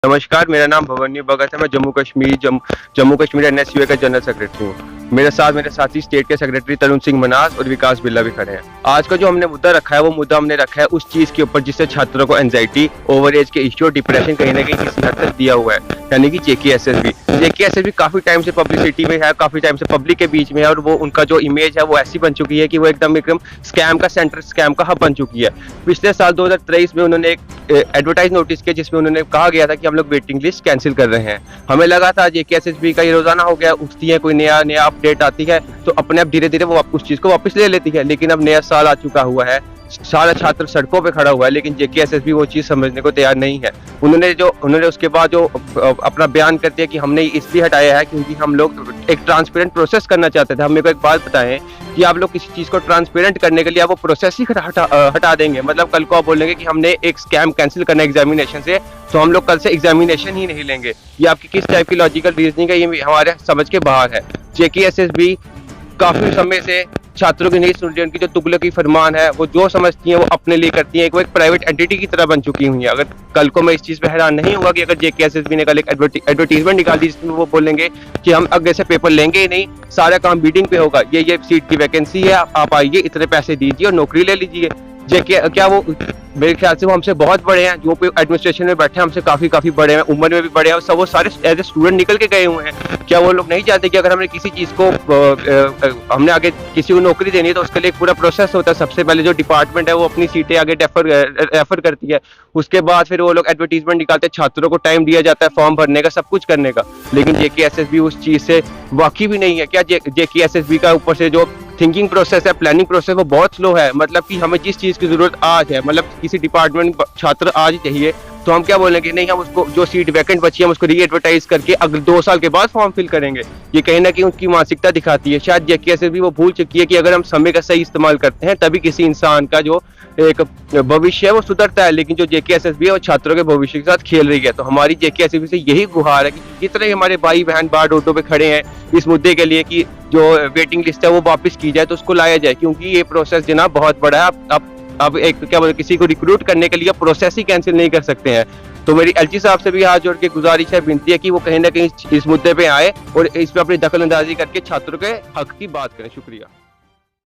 नमस्कार, मेरा नाम भवन्यु भगत है। मैं जम्मू कश्मीर एनएसयूए का जनरल सेक्रेटरी हूँ। मेरे साथ मेरे साथी स्टेट के सेक्रेटरी तरुण सिंह मनास और विकास बिल्ला भी खड़े हैं। आज का जो हमने मुद्दा रखा है वो मुद्दा हमने रखा है उस चीज के ऊपर जिससे छात्रों को एंजाइटी, ओवर एज के इश्यू और डिप्रेशन कहीं ना कहीं किसी हद तक दिया हुआ है, यानी कि जेकेएसएसबी काफी टाइम से पब्लिसिटी में है, काफी टाइम से पब्लिक के बीच में है और वो उनका जो इमेज है वो ऐसी बन चुकी है कि वो एकदम स्कैम का सेंटर, स्कैम का हब बन चुकी है। पिछले साल 2023 में उन्होंने एक एडवर्टाइज नोटिस किया जिसमें उन्होंने कहा गया था कि हम लोग वेटिंग लिस्ट कैंसिल कर रहे हैं। हमें लगा था जेकेएसएसबी का ये रोजाना हो गया, उठती है कोई नया अपडेट आती है तो अपने आप धीरे धीरे वो उस चीज को वापस ले लेती है। लेकिन अब नया साल आ चुका हुआ है, सारा छात्र सड़कों पे खड़ा हुआ है, लेकिन जेकेएसएसबी वो चीज समझने को तैयार नहीं है। उन्होंने उसके बाद जो अपना बयान करते हैं कि हमने इसलिए हटाया है क्योंकि हम लोग एक ट्रांसपेरेंट प्रोसेस करना चाहते थे। हम मेरे को एक बात बताएं कि आप लोग किसी चीज को ट्रांसपेरेंट करने के लिए आप वो प्रोसेस ही हटा देंगे। मतलब कल को आप बोलेंगे कि हमने एक स्कैम कैंसिल करना है एग्जामिनेशन से, तो हम लोग कल से एग्जामिनेशन ही नहीं लेंगे। ये आपकी किस टाइप की लॉजिकल रीजनिंग है, ये हमारे समझ के बाहर है। जेकेएसएसबी काफी समय से छात्रों की नहीं सुन रही, उनकी जो तुगलकी फरमान है वो जो समझती हैं वो अपने लिए करती हैं, वो एक प्राइवेट एंटिटी की तरह बन चुकी हुई है। अगर कल को मैं इस चीज पे हैरान नहीं होगा कि अगर जेकेएसएसबी ने कल एक एडवर्टीजमेंट निकाल दी जिसमें वो बोलेंगे कि हम आगे से पेपर लेंगे ही नहीं, सारा काम बीटिंग पे होगा, ये सीट की वैकेंसी है, आप आइए, इतने पैसे दीजिए और नौकरी ले लीजिए। क्या वो मेरे ख्याल से वो हमसे बहुत बड़े हैं, जो एडमिनिस्ट्रेशन में बैठे हैं हमसे काफी बड़े हैं, उम्र में भी बड़े हैं और सब वो सारे एज ए स्टूडेंट निकल के गए हुए हैं। क्या वो लोग नहीं चाहते कि अगर हमने किसी चीज को हमने आगे किसी को नौकरी देनी है तो उसके लिए एक पूरा प्रोसेस होता है। सबसे पहले जो डिपार्टमेंट है वो अपनी सीटें आगे रेफर करती है, उसके बाद फिर वो लोग एडवर्टीजमेंट निकालते हैं, छात्रों को टाइम दिया जाता है फॉर्म भरने का, सब कुछ करने का। लेकिन जेकेएसएसबी उस चीज से वाकिफ भी नहीं है। क्या जेकेएसएसबी का ऊपर से जो थिंकिंग प्रोसेस है, प्लानिंग प्रोसेस, वो बहुत स्लो है। मतलब कि हमें जिस चीज की जरूरत आज है, मतलब किसी डिपार्टमेंट छात्र आज चाहिए, तो हम क्या बोलेंगे, नहीं हम उसको जो सीट वैकेंट बची है हम उसको री एडवर्टाइज करके अगले 2 साल के बाद फॉर्म फिल करेंगे। ये कहीं ना कहीं उनकी मानसिकता दिखाती है। शायद जेकेएसएसबी वो भूल चुकी है कि अगर हम समय का सही इस्तेमाल करते हैं तभी किसी इंसान का जो एक भविष्य है वो सुधरता है। लेकिन जो जेकेएसएसबी है वो छात्रों के भविष्य के साथ खेल रही है। तो हमारी जेकेएसएसबी से यही गुहार है कि जितने हमारे भाई बहन बाहर रोडों पे खड़े हैं इस मुद्दे के लिए कि जो वेटिंग लिस्ट है वो वापस की जाए, तो उसको लाया जाए, क्योंकि ये प्रोसेस जनाब बहुत बड़ा है। अब एक क्या बोलते, किसी को रिक्रूट करने के लिए प्रोसेस ही कैंसिल नहीं कर सकते हैं। तो मेरी एलजी साहब से भी हाथ जोड़ के गुजारिश है, विनती है कि वो कहीं ना कहीं इस मुद्दे पे आए और इस पे अपनी दखल अंदाजी करके छात्रों के हक की बात करें। शुक्रिया।